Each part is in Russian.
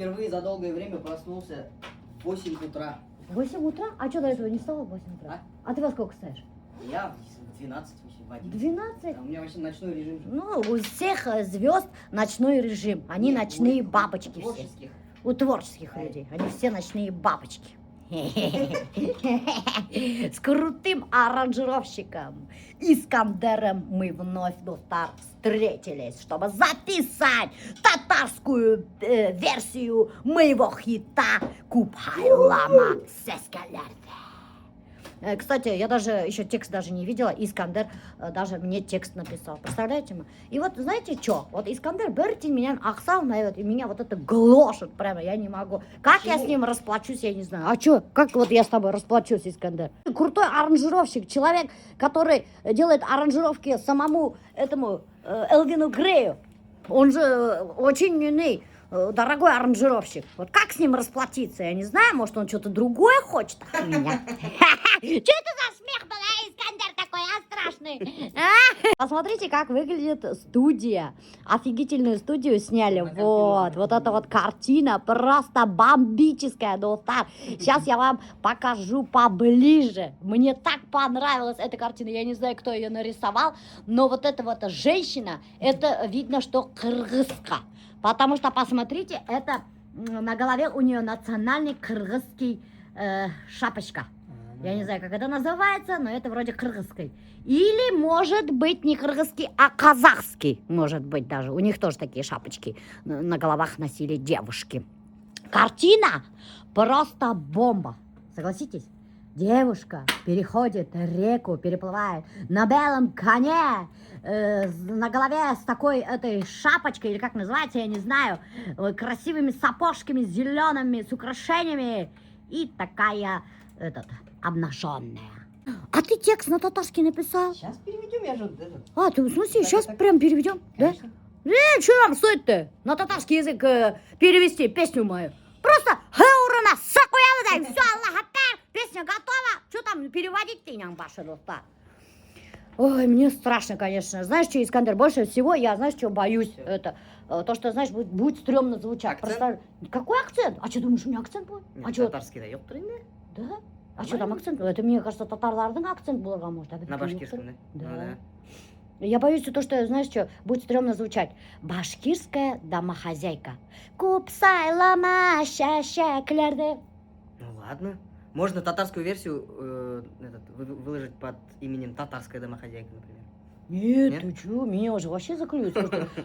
Впервые за долгое время проснулся в 8 утра. 8 утра? А что до этого не встала в 8 утра? А ты во сколько встаешь? Я в 12, в 11. 12? У меня вообще ночной режим. Ну, у всех звезд ночной режим. Они Нет, ночные у бабочки все. творческих. У творческих людей. Они все ночные бабочки. С крутым аранжировщиком Искандером мы вновь встретились, чтобы записать татарскую версию моего хита Купайлама Сескалерде. Кстати, я даже еще текст даже не видела. Искандер даже мне текст написал. Представляете? И вот знаете что? Вот Искандер Бертин меня ахсал на и меня вот это гложет прямо. Я не могу. Как я с ним расплачусь, я не знаю. А что? Как вот я с тобой расплачусь, Искандер? Крутой аранжировщик, человек, который делает аранжировки самому этому Элвину Грею. Он же очень дорогой аранжировщик. Вот как с ним расплатиться? Я не знаю, может, он что-то другое хочет от меня. Что это за смех был, Искандер такой, страшный? Посмотрите, как выглядит студия. Офигительную студию сняли. Вот эта вот картина просто бомбическая, достар. Сейчас я вам покажу поближе. Мне так понравилась эта картина. Я не знаю, кто ее нарисовал, но вот эта вот женщина, это видно, что кыргызка. Потому что, посмотрите, это на голове у нее национальный кыргызский шапочка. Я не знаю, как это называется, но это вроде кыргызской. Или, может быть, не кыргызский, а казахский. Может быть, даже. У них тоже такие шапочки на головах носили девушки. Картина просто бомба. Согласитесь? Девушка переходит реку, переплывает на белом коне, на голове с такой этой шапочкой, или как называется, я не знаю, красивыми сапожками зелеными, с украшениями, и такая, обнаженная. А ты текст на татарский написал? Сейчас переведем, я же... А, ты в смысле, сейчас прям переведем? Конечно. Да? Что вам стоит-то на татарский язык перевести песню мою? Просто «Хеурана сакуявадай», все, Аллах Акбар, песня готова. Что там переводить-то, Янгбаша, достар? Ой, мне страшно, конечно. Знаешь, что, Искандер, больше всего я, знаешь, что боюсь? Это то, что, знаешь, будет стрёмно звучать. Акцент? Какой акцент? А что, думаешь, у меня акцент будет? Нет, А что? татарский, да, ёптырный. Да? А что там акцент? Это, мне кажется, татарлардың акцент был, может. На башкирском, да? Да. Ну, да. Я боюсь то, что, знаешь, что, будет стрёмно звучать. Башкирская домохозяйка. Купсайлама шашаклярды. Ну ладно. Можно татарскую версию выложить под именем татарская домохозяйка, например. Нет, Нет? ты чё, меня уже вообще заклюют.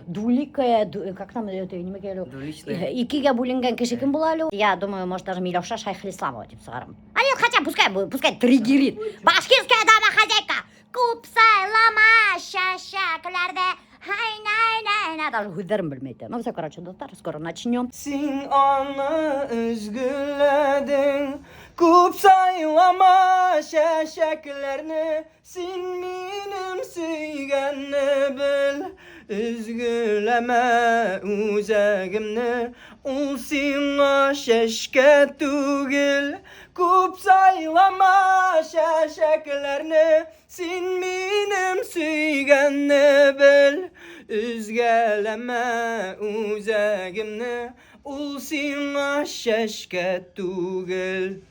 Двуликая, как там это, не могу. Двуличная. Икига булинган кишикин булалю. Я думаю, может, даже Милёша Шайхлисламова этим сарам. А нет, хотя пускай триггерит. Башкирская домохозяйка. Купсайлама шашаклярды. Хай-най-най-най. Даже хуйдарым bilmeydi. Ну все, короче, достар, скоро начнем. Sen onu üzgüledin, kupsaylama şeşeklerini, sen benim süygenni bil, üzgüleme uzağımni, ol sana şeşke tugil, kupsaylama şeşeklerini, sen benim süygenni bil, üzgeleme uzağımni, ol sana şeşke tugil.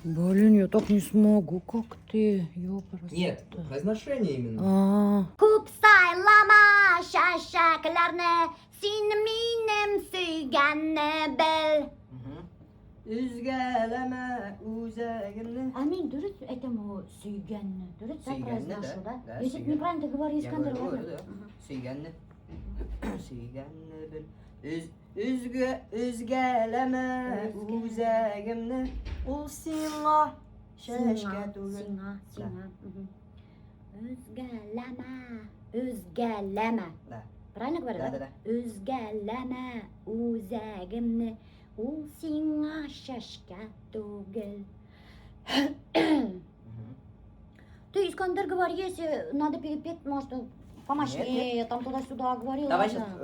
Блин, я так не смогу, как ты, ёпрст. Нет, произношение именно. Kupsaylama şaşaklarını, sen benim süygenni bil. Üzgeleme uzağımni. Аминь, дурит этому süygenni. Дурит, да, Süygenni, произношу, да? да, Если süygenni. неправильно ты говоришь, Я Искандер, говорю, ладно? да. Süygenni. Süygenni bil. Üzgeleme uzağımni, ol sana şeşke tugil. Сина. Üzgeleme, üzgeleme. Да. Правильно говорю, Да, да? да. Üzgeleme uzağımni, ol sana şaşka тугел. Ты, Искандер, говори, если надо перепеть, может, помощнее, там туда-сюда говорил. Давай ладно? сейчас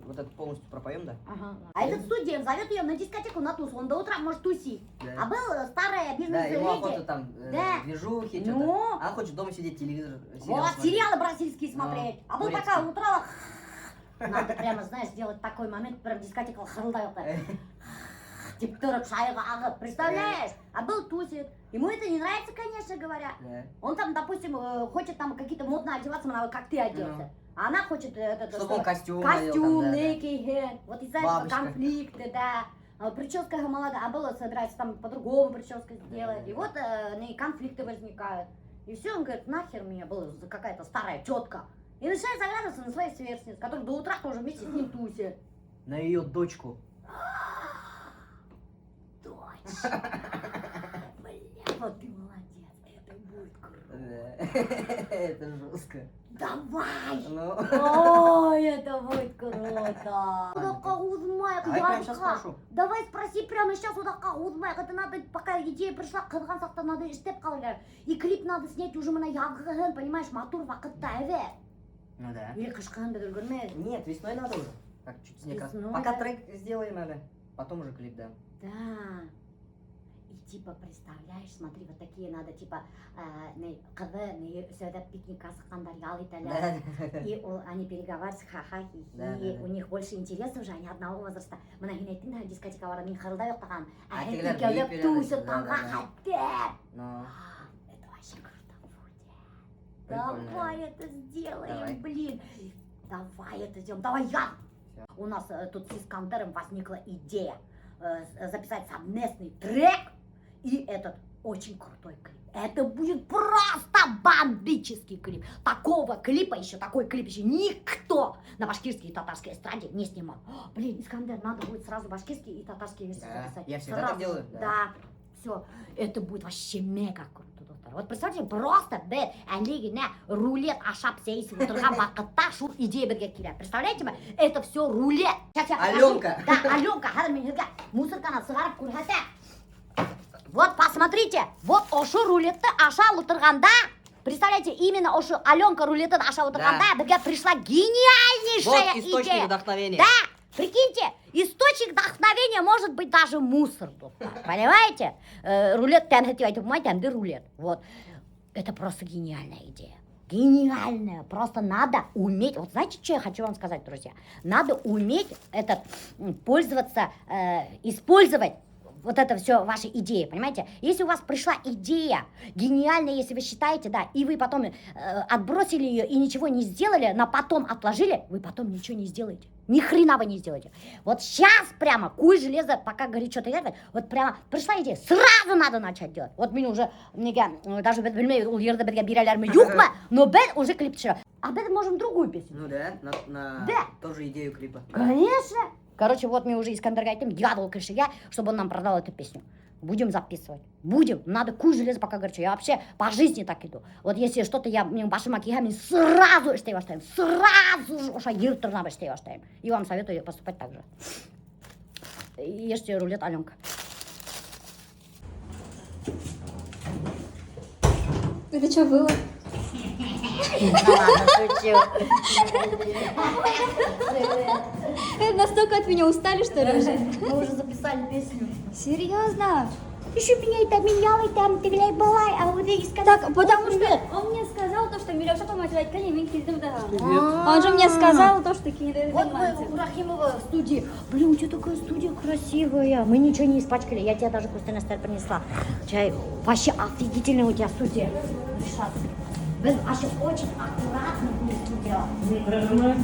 вот это полностью пропоем, да? Ага. А этот студент зовет ее на дискотеку на туз, он до утра может тусить. Да. А был старая Да, ему охота бизнес-леди. там Да. движухи, Ну. что-то. А он хочет дома сидеть, телевизор, сериал Вот, смотреть. сериалы бразильские смотреть. А был турецкие. пока утро. Надо прямо, знаешь, сделать такой момент, прям дискотека харлдает. Типа шайга, представляешь? А был тусит. Ему это не нравится, конечно говоря. Да. Он там, допустим, хочет там какие-то модно одеваться, как ты оделся. А она хочет Чтобы он костюм надел там, да, да. некий. Вот из-за этого Бабочка. конфликты, да. А прическа молодая, а было собирается там по-другому прическу сделать. И вот конфликты возникают. И все, он говорит, нахер мне была какая-то старая тетка. И начинает заглядываться на своих сверстниц, которые до утра тоже вместе с ним тусят. На ее дочку. Дочь. Бля, вот ты молодец, это будет круто. Да. Это жестко. Давай! Ну. Ой, это будет круто! Давай прямо сейчас спрошу. Давай спроси прямо сейчас, это надо, пока идея пришла, кыргансакта надо иштеп калгар. И клип надо снять уже мына ягыгын, понимаешь, матур вакытта эве. Ну да. Или кышкан бедер көрмедиң? Нет, весной надо уже. Как чуть снег. Весной, Пока да. трек сделаем, надо. Потом уже клип, да. Да. И типа, представляешь, смотри, вот такие надо, типа, кызы, сюда пикник асыккандар, ял италар. И они переговариваются, ха-ха-хи-хи. Да, да, да. У них больше интересов уже, они одного возраста. Мына хинайтын дискотека бар, мен кырылда жоктаган. А Они тегілер икеулеп биік тусып береді, таңга да, да, да. хаттеп. Ну, Это вообще круто будет. прикольно. Давай это сделаем, Давай. блин. Давай это сделаем, давай я. Всё. У нас тут с Искандером возникла идея записать совместный трек и этот очень крутой клип. Это будет просто бомбический клип. Такого клипа еще, такой клип еще никто на башкирской и татарской эстраде не снимал. О, блин, Искандер, надо будет сразу башкирские и татарские версии Да, записать. я всегда Сразу. так делаю, да. Да, все, это будет вообще мега круто. Достар. Вот представьте, просто біз әлегіне рулет ашап сейсіп отырған вақытта шу идея бірге келеді. Представляете ме? Это все рулет. Аленка. Да, Аленка, қазір мен сізге мусорканы сығарып көрсетем. Вот посмотрите, вот ошу рулетті аша отырғанда, представляете, именно ошу Аленка рулетін аша отырғанда, бірге пришла гениальнейшая Вот источник идея. вдохновения. Да, прикиньте, источник вдохновения может быть даже мусор, достар. Понимаете? Рулет тәмсетіп айтып болмайды, тәмді рулет. Вот. Это просто гениальная идея. Гениальная. Просто надо уметь. Вот знаете, что я хочу вам сказать, друзья? Надо уметь пользоваться, использовать вот это все ваши идеи, понимаете? Если у вас пришла идея гениальная, если вы считаете, да, и вы потом отбросили ее и ничего не сделали, но потом отложили, вы потом ничего не сделаете. Ни хрена вы не сделаете. Вот сейчас прямо куй железо, пока говорит что-то делать, вот прямо пришла идея, сразу надо начать делать. Вот мне уже, даже білмей, ол ерді бірге бираларымы юк ма, но біз уже клип түсіреміз. А біз можем другую песню. Ну да, на Да. тоже идею клипа. Конечно. Короче, вот мне уже Искандерге айтым, дьявол кішіге, чтобы он нам продал эту песню. Будем записывать. Будем. Надо куй железо, пока горячо. Я вообще по жизни так иду. Вот если что-то я менің башыма киген, мен сразу іштей баштаймын. Сразу же оша еріп тұрнап іштей баштаймын. И вам советую поступать так же. Ешьте рулет, Аленка. Это что было? Ладно, шучу. Настолько от меня устали, что ли, уже? Мы уже записали песню. Серьезно? Еще меня это менял, и там ты гляй балай, а вот и сказал. Так, потому что он мне сказал то, что Милюша помогает айтқан, мен келдім да. Он же мне сказал то, что Кенеда Вот мы у Рахимова в студии. Блин, у тебя такая студия красивая. Мы ничего не испачкали. Я тебе даже Кустенестер принесла. Чай, вообще офигительная у тебя студия. Решат. Біз вообще очень аккуратно будем делать.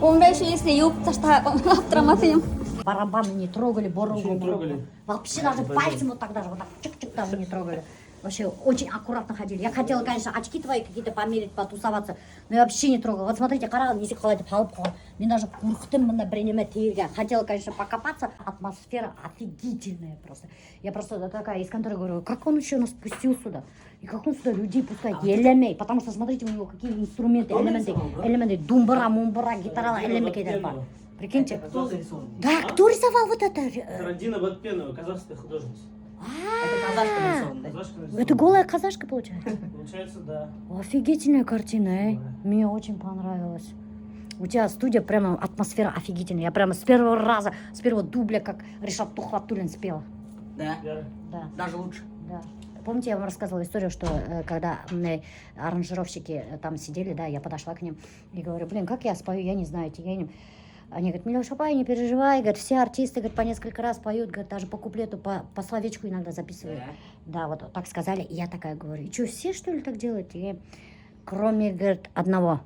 Онда еще если юб ташта автоматом. Барабаны не трогали, бору. Ничего не трогали. Вообще даже пальцем вот так даже, вот так чик-чик даже не трогали. Вообще очень аккуратно ходили. Я хотела, конечно, очки твои какие-то померить, потусоваться, но я вообще не трогала. Вот смотрите, қарағым, есік қалай деп қалып қалған. Мен даже қорықтым мына бірнеме тиелген. Хотела, конечно, покопаться. Атмосфера офигительная просто. Я просто такая из конторы говорю, как он еще нас пустил сюда? И как он сюда людей пускает? Елемей. Потому что смотрите, у него какие инструменты, элементы. Думбара, мумбара, гитара, элементы. Прикиньте. Кто зарисовал? Да, кто рисовал вот это? Радина Батпенова, казахская художница. Это казашка нарисована, да? Казашка нарисована. Это голая казашка получается? Получается, да. Офигительная картина, Да. Мне очень понравилось. У тебя студия прямо атмосфера офигительная. Я прямо с первого раза, с первого дубля, как Ришат Тухватуллин спела. Да, Вера. Да, даже лучше. да. Помните, я вам рассказывала историю, что когда аранжировщики там сидели, да, я подошла к ним и говорю, блин, как я спою, я не знаю, я не... Они говорят, Милюша, апай, не переживай, говорят, все артисты, говорят, по несколько раз поют, говорят, даже по куплету, по словечку иногда записывают. Да, вот так сказали, и я такая говорю, и что, все что ли так делают? И, кроме, говорит, одного,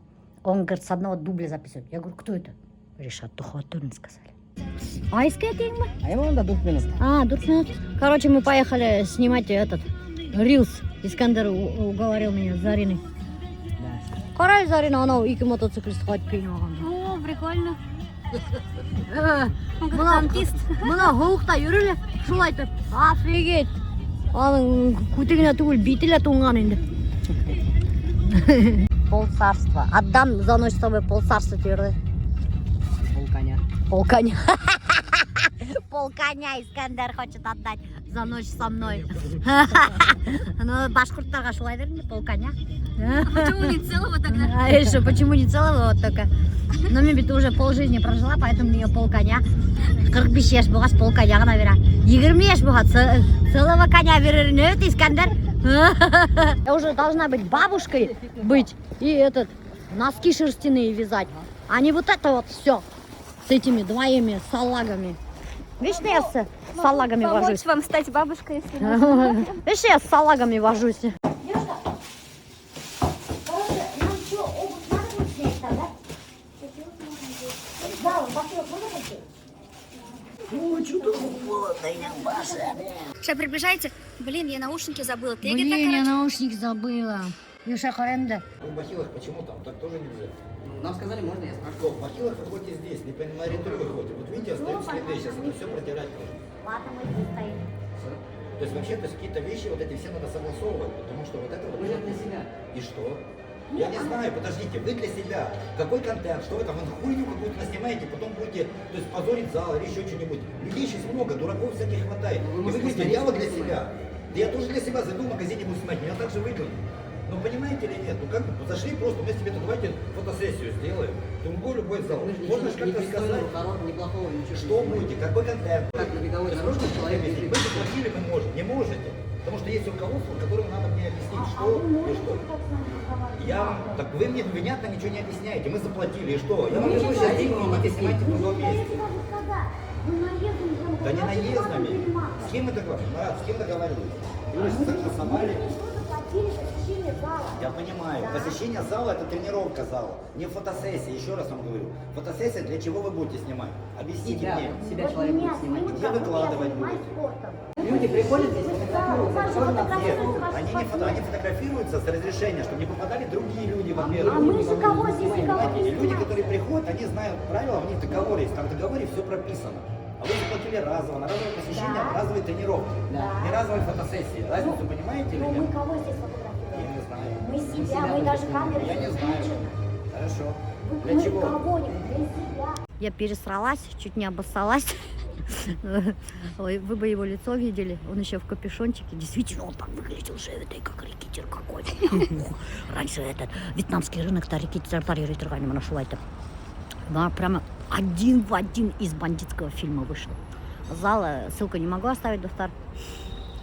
он, говорит, с одного дубля записывает. Я говорю, кто это? Ришат Тухватуллин сказали. Айская тема? А ему надо дух минут. Дурт минут. Короче, мы поехали снимать этот рилс. Искандер уговорил меня с Зариной. Қарай Зарина, анау екі мотоциклист қайтып келген алған. О, прикольно. Мына ғылықта жүрілі, шул айтып, офигеть. Аның көтегіне түгіл бейтілі туңған енді. Полцарства. Отдам за ночь с тобой полцарства твердый. Полконя. Полконя. Полконя Искандер хочет отдать за ночь со мной. Ну, башқұрттарға шулай беріңдер, полконя. Почему не целого тогда? А еще почему не целого вот только? Но мен бит уже полжизни прожила, поэтому мне полконя. 45 яш болғаш полконя ғана бера. 20 яш болған целого коня берер. Не это, Искандер? Я уже должна быть бабушкой быть и этот носки шерстяные вязать, а не вот это вот все с этими двоими салагами. Вечно я с салагами вожусь. Помочь вам стать бабушкой, если нужно. Видишь, я с салагами вожусь. Сейчас приближается. Блин, я наушники забыла. Ты где-то, Блин, я короче. наушник забыла. Юша Харенда. В бахилах почему там? Так тоже нельзя. Нам сказали, можно, я спрашиваю. Что, в бахилах вы ходите здесь, не на риторию ходите. Вот видите, остаются следы, сейчас это все протирать нужно. Ладно, мы здесь стоим. То есть вообще, то есть какие-то вещи, вот эти все надо согласовывать, потому что вот это вот... Мы же для себя. И что? Я не знаю, подождите, вы для себя, какой контент, что вы там, хуйню какую-то наснимаете, потом будете, то есть позорить зал или еще что-нибудь. Людей сейчас много, дураков всяких хватает. Ну, вы И вы можете говорите, посмотреть, я вот для что себя. Да я тоже для себя зайду в магазине, буду снимать, меня так же выглядит. Ну понимаете или нет? Ну как бы зашли просто, мы себе давайте фотосессию сделаем. Тумбу любой зал. Мы же Можно же как-то сказать, хорошего, неплохого, ничего. что будете, какой контент. Как на беговой То есть дорожке можно человек объяснить? бежит. Вы заплатили, вы можете, не можете. Потому что есть руководство, которому надо мне объяснить, что и что. Я вам, так вы мне понятно ничего не объясняете, мы заплатили, и что? Я вам верну сейчас деньги, идите снимайте в другом месте. Да не наездами. С кем мы договорились? Марат, с кем договорились? Юрий, согласовали. Я понимаю, посещение зала это тренировка зала, не фотосессия, еще раз вам говорю. Фотосессия для чего вы будете снимать? Объясните мне. Себя человек будет снимать. Где выкладывать будете? Люди приходят здесь, фотографируются. Тоже нам Нет, они фотографируются с разрешения, чтобы не попадали другие люди, во-первых. А мы же кого здесь никого Понимаете, не и люди, которые приходят, они знают правила, у них договор есть, там в договоре все прописано. А вы заплатили разово, на разовое посещение, Да. разовые тренировки, Да. не разовые фотосессии. Разницу понимаете или Ну, мы нет? кого здесь Я фотографируем? не знаю. Мы себя, мы даже камеры Я не не знаю. включены. Хорошо. Мы Для чего? кого-нибудь, для себя. Я пересралась, чуть не обоссалась. Ой, вы бы его лицо видели, он еще в капюшончике. Действительно, он там выглядел живетый, как рэкетир какой. Раньше этот вьетнамский рынок-то рэкетир таргани нашел-то. Да, прямо один в один из бандитского фильма вышел. Зала, ссылку не могу оставить, Достар,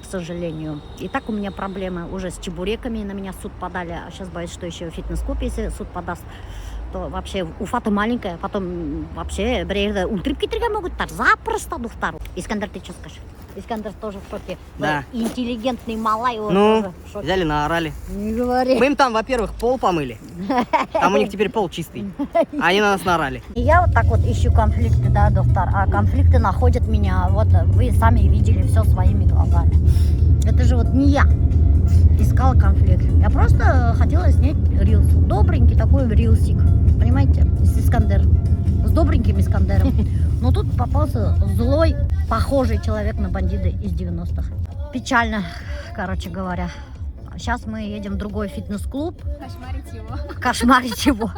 к сожалению. И так у меня проблемы уже с чебуреками, на меня в суд подали. А сейчас боюсь, что еще фитнес-клуб, если суд подаст, то вообще Уфа-то маленькая, потом вообще бірерді ультрип кетірген могут, запросто, Достар. Искандер, ты что скажешь? Искандер тоже в шоке. Да. Интеллигентный малай, он Ну, тоже в шоке. взяли, наорали. Не говори. Мы им там, во-первых, пол помыли. Там у них теперь пол чистый. А они на нас наорали. И я вот так вот ищу конфликты, да, Достар, а конфликты находят меня, вот вы сами видели все своими глазами. Это же вот не я искала конфликт, я просто хотела снять рилс, добренький такой рилсик, понимаете, с Искандером, с добреньким Искандером. Но тут попался злой, похожий человек на бандита из 90-х. Печально, короче говоря. Сейчас мы едем в другой фитнес-клуб. Кошмарить его. Кошмарить его.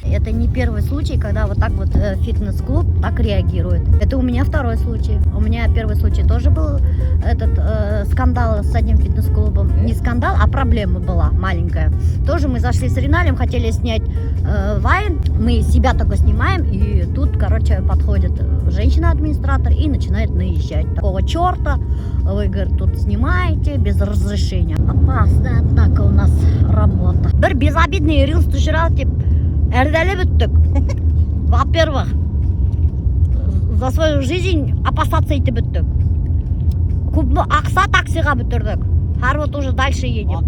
Это не первый случай, когда вот так вот фитнес-клуб так реагирует. Это у меня второй случай. У меня первый случай тоже был этот скандал с одним фитнес-клубом. Не скандал, а проблема была маленькая. Тоже мы зашли с Риналем, хотели снять вайн. Мы себя только снимаем, и тут, короче, подходит женщина-администратор и начинает наезжать. Такого черта вы, говорит, тут снимаете без разрешения. Опасная, однако, у нас работа. Бір безобидный рилс түшіріп, әрдәлі бүттік. Во-первых, за свою жизнь опасаться итеп беттік. Күпні ақса таксиға бітірдік. Har вот уже дальше едем.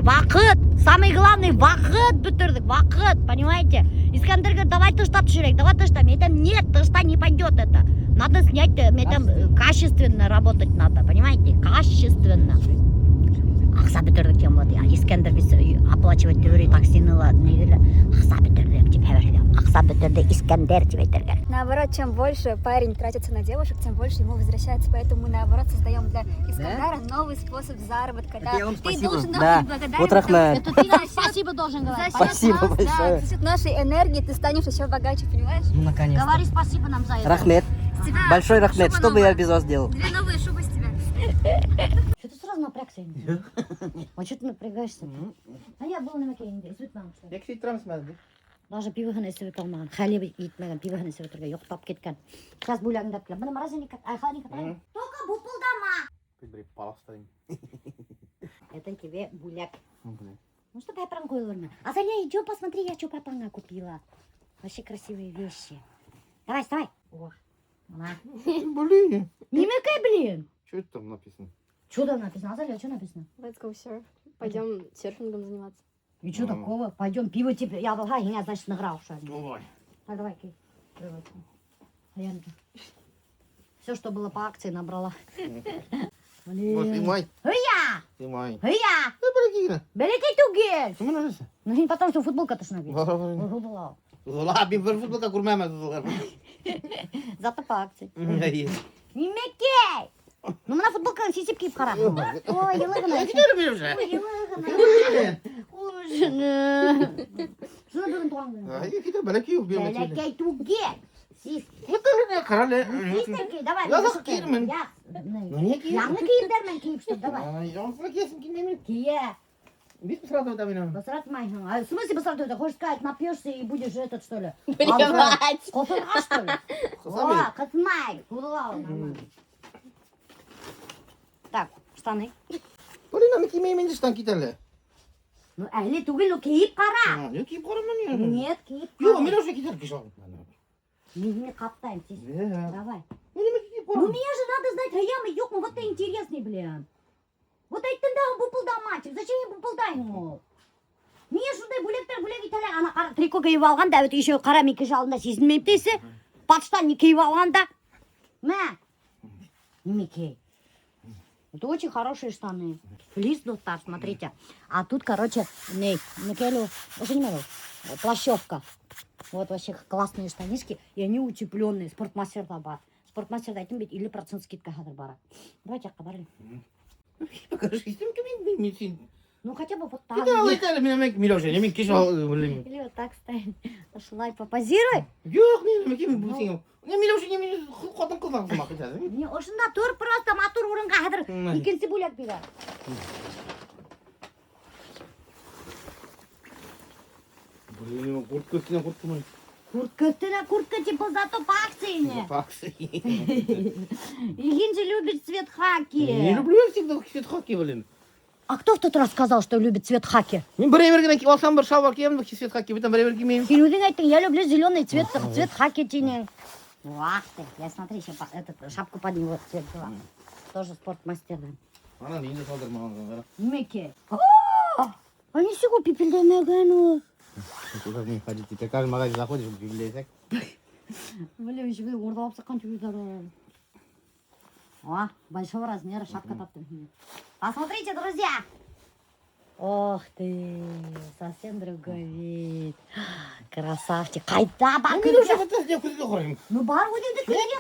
Вақыт. Самый главный вақыт бітірдік. Вақыт, понимаете? Искандер говорит, давай тыштап жүрек, давай тыштап. Мен айтам, нет, тышта не пойдет это. Надо снять, мен там качественно работать надо, понимаете? Качественно. Ақса бітірдік дем вот. Искандер біз оплачивать дөрі таксины ладно. Ақса бітірдік деп әбірдім. Ақса бітірді Искандер деп айтыргар. Наоборот, чем больше парень тратится на девушек, тем больше ему возвращается. Поэтому мы, наоборот, создаем для Искандера новый способ заработка. Да. я вам Ты спасибо. должен Да. быть благодарен. Вот Рахмет. Это ты нам спасибо должен говорить. Спасибо нас, большое. Да, за счет нашей энергии ты станешь еще богаче, понимаешь? Ну, наконец-то. Говори спасибо нам за это. Рахмет. С тебя Большой Рахмет. шуба Что бы я новая. без вас делал? 2 новые шубы с тебя. Что ты сразу напрягся? А что ты напрягаешься? А я был на Макейнде, Светлана, что ли? Я кшейт тұрам смәді. Даже пивыгын эсіп қалмаған. Хәлебі етмеген, пивыгын эсіп отырған, йоқтап кеткен. Сейчас бөлягыңдап келем. Бұны морозильник, холодильник атайын. Только бұпылдама. Бір палап ұстайын. Это тебе буляк. Ну что папаң қойып өрме. Азалия, иди посмотри, я что папаңа купила. Вообще красивые вещи. Давай, вставай. О, на. Блин. Немекай, блин. Что это там написано? Что там написано? Азалия, что написано? Let's go surf. Пойдем серфингом заниматься. И что такого? Пойдем пиво тебе. Я волга, я значит награл что. Давай. А давай, Кей. Все, что было по акции, набрала. Вот и май. Хыя! И май. Хыя! Ну, блин. Берите тугель! Кому нравится? Ну не потому, что футболка-то ж набить. Вала, бим бір футболка курмама дудулар. Зато по акции. Немекей! Ну мына футболканы сисеп киіп қара. Ой, елығына. Кетер уже. Ой, елығына. Ой, жыны. Жыны бүгін туған күні. Ай, кетер бәләкей убьем. Бәләкей тугель. Сис. Қаралы. Систеркей, давай. Я зақ киермін. Я. Ну не киер. Яңы киімдермен киіп что, давай. Ай, жаңсына киесін кимеймін. Кие. Бес сразу там менен. Басратмайсың. А в смысле басратмайсың? Хочешь сказать, напьешься и будешь этот, что ли? Блевать. Кофеға, что ли? Қысамай. О, қысмай. Кудылау, нормально. Так, штаны. Блин, ами кимеймін де штан кетерлі. Ну, әлі түгел, ну, киіп қара. Не киіп қарамын не. Нет, киіп Yok, қара. мен уже кетер кешал. Мен не қаптайым, сіз. Давай. Ну неме киіп Ну, қарамын. мне же надо знать, хаямы, жоқ му, вот ты интересный, блин. Вот айттындағы бұпылдамачық, зачем я бұпылдаймын ол? Мен шындай бөлектер итәлі, ана қара трико киіп алған, да, еще қара мекеш алдында сезінмейіп дейсі. Патштан не киіп алғанда. Мә. Немекей. Это очень хорошие штаны. Флис достар, смотрите. А тут, короче, Микелю, уже не могу, плащевка. Вот вообще классные штанишки. И они утепленные. Спортмастерда бар. Спортмастерда айтым бит 50% скидка хадыр бара. Давайте қабарлы. Покажи, сен кіммен мен. Ну хотя бы вот так. Кетер ал айтады, мен Милоша, мен кешал. Или вот так ставим. Шылай, попозируй. Жоқ, мен кеме бұлсың. Не Милоша, не мен қотын қылмақ қылмақ кетеді. Не, ошында тұр, просто матур орынға хадыр. Икенсі бөлек бері. Блин, куртка үстіне куртка май. Куртка типа зато по акции. Паксы. Игин же любит цвет хаки. Не люблю я всегда цвет хаки, блин. А кто в тот раз сказал, что любит цвет хаки? Мен бір емергені алсам бір шалбар киемін, цвет хаки, бітім бір емер кимеймін. Сен өзің айттың, я люблю зеленый цвет, цвет хаки тенен. Ах ты, я смотри, еще шапку под него цвет взяла. Тоже спортмастердан. Ана нейді салдыр маған. Неке. Они всего пипельдемеген ол. Куда мне ходить? Ты каждый магазин заходишь, библиотек. Блин, еще орда алып саққан чубыздар. О, большого размера шапка таптым. Посмотрите, друзья. Ох ты, совсем другой вид. Красавчик. Қайда ба? Мен уже бәтәс не күзге қараймын. Ну бар ғой енді күзге.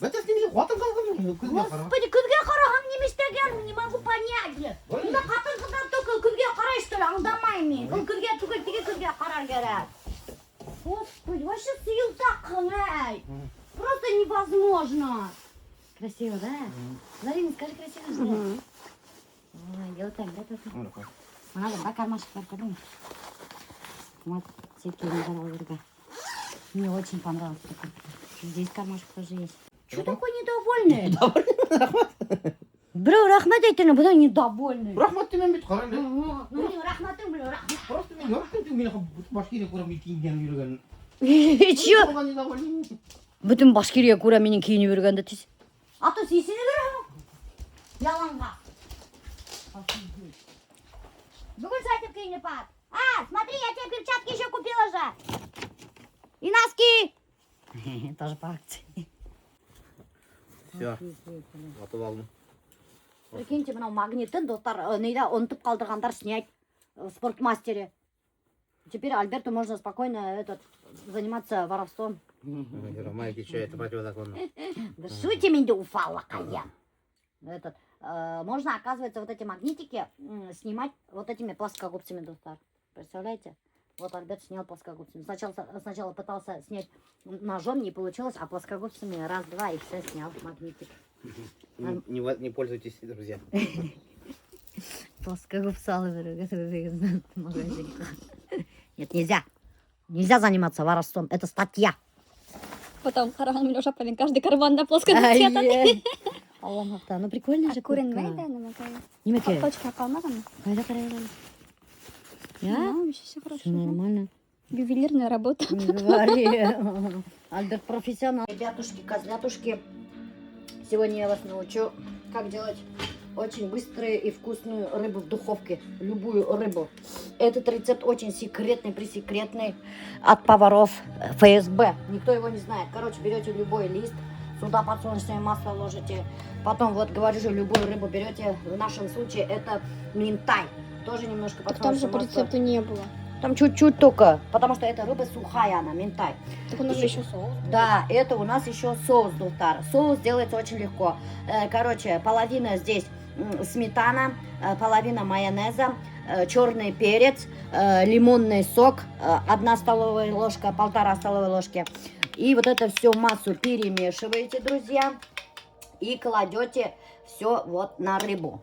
Бәтәс немесе қуатын қалған күзге қараймын. Господи, күзге қарағам неместеген, не могу понять. Мұнда қатын қыздар только күзге қарай, что ли, аңдамаймын. Бұл күзге түгел теге күзге қарар керек. Господи, вообще сыйылтаққың, ай. Просто невозможно. Красиво, да? Зарина, скажи, красиво, что ли? Ой, делай так, да? Надо, да, кармашек подумай. Вот, всякие недовольные. Мне очень понравилось. Здесь кармашек тоже есть. Что такой недовольный? Недовольный? Бро, рахмат айтына, бұдан недовольный. Рахмат демен бет қараймын. Ну, не рахматың, блин, рахмат. Просто мен yorqin мен башкирия көріп мен киінгенім жүрген. И чё? Оған недовольный. Bütün Башкирия кура менен кийинип жүргөндө тиз. Аты сисине берем. Яланга. Бүгін сайтып кийинип бар. Смотри, я тебе перчатки еще купила же. И носки. Тоже по акции. Все, готов алдым. Прикиньте, мынау магниттен достар, нейде ұнтып қалдырғандар снять в спортмастере. Теперь Альберту можно спокойно заниматься воровством. Майки, что это противозаконно? Да шуйте менде уфалла каян. Можно, оказывается, вот эти магнитики снимать вот этими плоскогубцами, достар. Представляете? Вот Альберт снял плоскогубцами. Сначала пытался снять ножом, не получилось, а плоскогубцами раз-два и все снял магнитик. Не пользуйтесь, друзья. Плоскогубцы в магазине. Нет, нельзя. Нельзя заниматься воровством. Это статья. Потом Хараган Милёша повин каждый карман на плоском цвета. Аллах, ну прикольно же. Акурин Мейда, намакаю. Немекей. Точка калмаган. Кайда карайла? Я? Вообще все Все хорошо. нормально. Ювелирная работа. Не говори. Альберт профессионал. Ребятушки, козлятушки, сегодня я вас научу, как делать очень быструю и вкусную рыбу в духовке. Любую рыбу. Этот рецепт очень секретный, пресекретный от поваров ФСБ. Никто его не знает. Короче, берете любой лист, сюда подсолнечное масло ложите. Потом, вот говорю же, любую рыбу берете. В нашем случае это минтай. Тоже немножко Так там же подсолнечное по масло. рецепту не было. Там чуть-чуть только, потому что эта рыба сухая, она, минтай. Так у нас же еще соус. Да, это у нас еще соус Дултар. Соус делается очень легко. Короче, половина здесь сметана, половина майонеза, черный перец, лимонный сок, 1 столовая ложка, 1,5 столовой ложки. И вот это все массу перемешиваете, друзья, и кладете все вот на рыбу.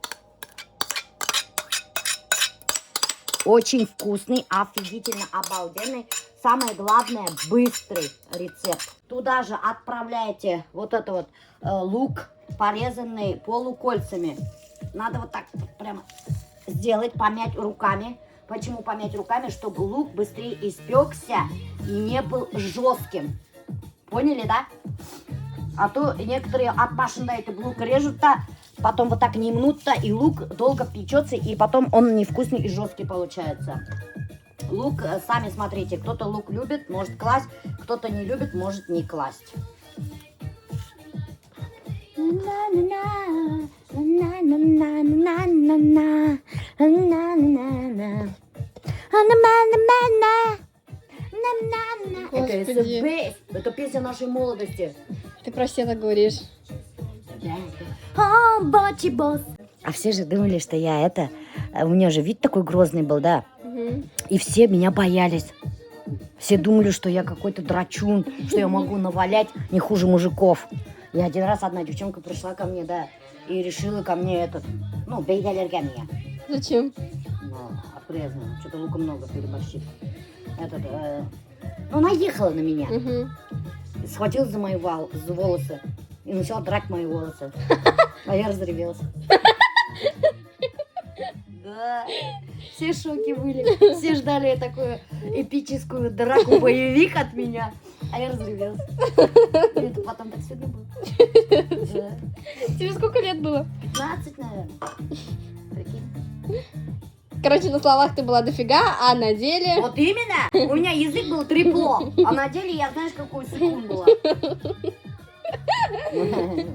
Очень вкусный, офигительно обалденный. Самое главное, быстрый рецепт. Туда же отправляете вот это вот лук, порезанный полукольцами. Надо вот так прямо сделать, помять руками. Почему помять руками? Чтобы лук быстрее испекся и не был жестким. Поняли, да? А то некоторые от башенда этот лук режут-то, потом вот так не мнут-то, и лук долго печется, и потом он невкусный и жесткий получается. Лук, сами смотрите, кто-то лук любит, может класть, кто-то не любит, может не класть. Это СФБ, это песня нашей молодости. Ты про сено говоришь. А все же думали, что я это... У меня же вид такой грозный был, да? И все меня боялись. Все думали, что я какой-то драчун, что я могу навалять не хуже мужиков. И один раз одна девчонка пришла ко мне, да, и решила ко мне бейгалергия. Зачем? Ну, отпрезно, что-то лука много переборщит. Наехала на меня. Схватилась за мои волосы и начала драть мои волосы. А я разревелась. Да, все в шоке были. Все ждали такую эпическую драку-боевик от меня. А я разревелась. И это потом так сегодня было. Да. Тебе сколько лет было? 15, наверное. Прикинь. Короче, на словах ты была дофига, а на деле... Вот именно. У меня язык был трепло. А на деле я, знаешь, какой секунд была.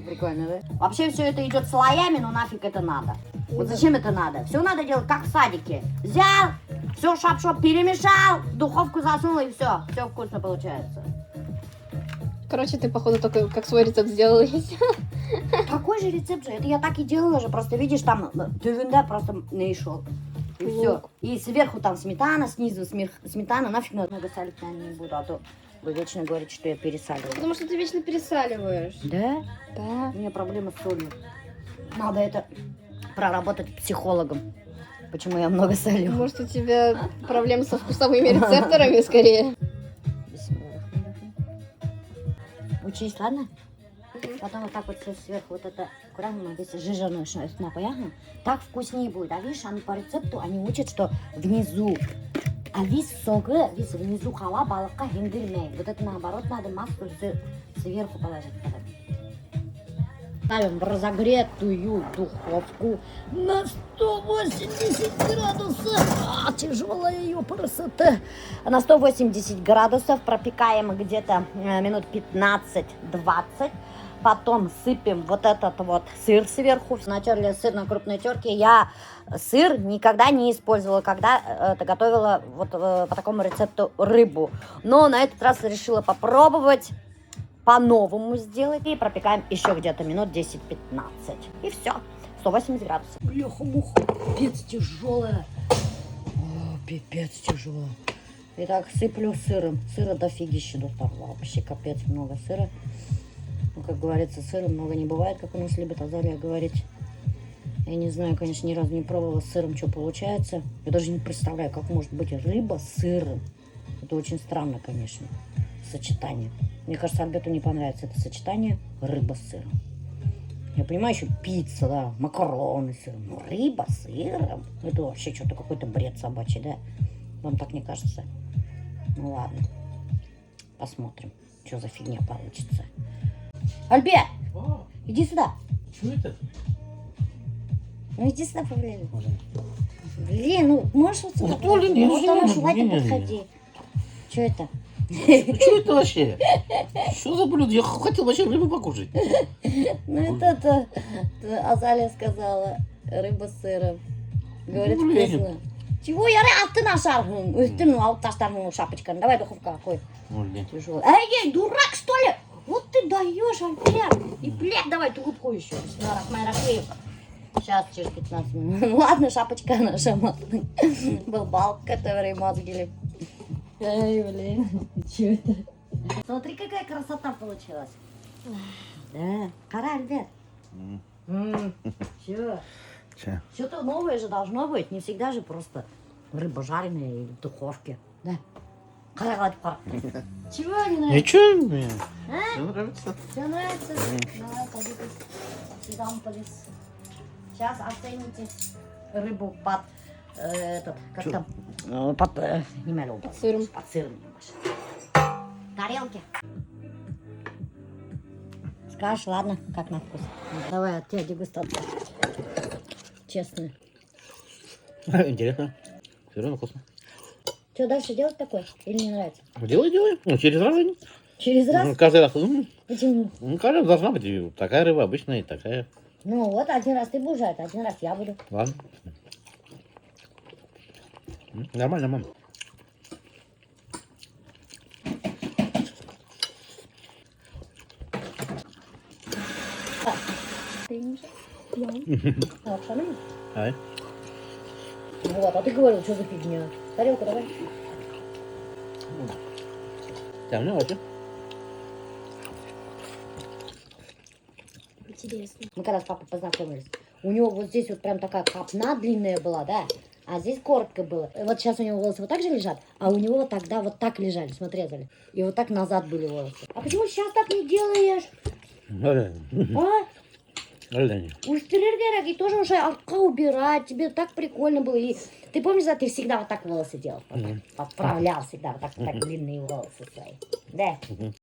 Прикольно, да? Вообще все это идет слоями, но нафиг это надо. Вот зачем это надо? Все надо делать как в садике. Взял, все шап-шоп перемешал, в духовку засунул и все. Все вкусно получается. Короче, ты, походу, только как свой рецепт сделала и все. Какой же рецепт же? Это я так и делала же. Просто видишь, там тювенда просто не шел. И все. И сверху там сметана, снизу сметана. Нафиг много солить, наверное, не буду. А то вы вечно говорите, что я пересаливаю. Потому что ты вечно пересаливаешь. Да? Да. У меня проблема с солью. Надо это проработать психологом. Почему я много солю? Может, у тебя проблемы со вкусовыми рецепторами скорее? Учись, ладно? Потом вот так вот все сверху вот это аккуратно, если жижаную смаку, ясно? Так вкуснее будет. А видишь, они по рецепту, они учат, что внизу. А вис согы, вис внизу хала балыка хиндырмей. Вот это наоборот надо массу Сверху положить. Ставим в разогретую духовку на 180 градусов. Тяжелая ее красота. На 180 градусов пропекаем где-то минут 15-20. Потом сыпем вот этот вот сыр сверху. Натерли сыр на крупной терке. Я сыр никогда не использовала, когда готовила вот по такому рецепту рыбу. Но на этот раз решила попробовать по-новому сделать. И пропекаем еще где-то минут 10-15. И все. 180 градусов. Бляха-муха, пипец тяжелая. О, пипец тяжелая. Итак, сыплю сыром. Сыра дофигища доставала. Вообще капец много сыра. Ну, как говорится, сыра много не бывает, как у нас любит Азалия говорить. Я не знаю, конечно, ни разу не пробовала с сыром, что получается. Я даже не представляю, как может быть рыба с сыром. Это очень странно, конечно, сочетание. Мне кажется, Альберту не понравится это сочетание рыба с сыром. Я понимаю, еще пицца, да, макароны с сыром. Но рыба с сыром? Это вообще что-то какой-то бред собачий, да? Вам так не кажется? Ну ладно. Посмотрим, что за фигня получится. Альберт, О, иди сюда. что это? Ну иди сюда поближе. Блин, ну можешь вот сюда? Ну, блин, я Вот не она, могу, хватит, не-не-не. подходи. Что это? Что это вообще? Что за блюдо? Я хотел вообще рыбу покушать. Ну это Азалия сказала, рыба с сыром. Говорит, Блин. вкусно. Чего я ты на шарфу? Ты ну аутостарную шапочка. Давай духовка какой. Блин. Тяжелый. Эй, дурак что ли? Вот ты даешь, Альберт. И блядь, давай трубку еще. Сейчас, через 15 минут. Ну ладно, шапочка наша матная. Был балк, который мозгили. Эй, блин, че это? Смотри, какая красота получилась. Да, пора, Альберт. Че? Че? Что-то новое же должно быть. Не всегда же просто рыба жареная или в духовке. Да. Чего не нравится? Ничего мне. А? Все нравится. Все нравится? Давай, садитесь. Сюда, полис. Сейчас оцените рыбу под этот, как Чё? там, под, не мелю, под сыром. Под сыром немножко. Тарелки. Скажешь, ладно, как на вкус. Давай, от тебя дегустация. Честно. Интересно. Все равно вкусно. Что дальше делать такое? Или не нравится? Делай, делай. Ну, через раз. Через раз? Каждый раз. Почему? Ну, каждый раз должна быть и такая рыба обычная, и такая. Ну вот, один раз ты будешь жарить, один раз я буду. Ладно. Нормально, мам. Ты не пьян. А, пшеный? Ай. Вот, а ты говорил, что за фигня? Тарелку давай. Там, ну, вообще. Интересно. Мы когда с папой познакомились, у него вот здесь вот прям такая копна длинная была, да? А здесь коротко было. Вот сейчас у него волосы вот так же лежат, а у него тогда вот так лежали, смотри, Азалия. И вот так назад были волосы. А почему сейчас так не делаешь? А? Уж и тоже уже артка убирать, тебе так прикольно было. И ты помнишь, да, ты всегда вот так волосы делал? Вот так. Подправлял всегда вот так длинные волосы свои. Да?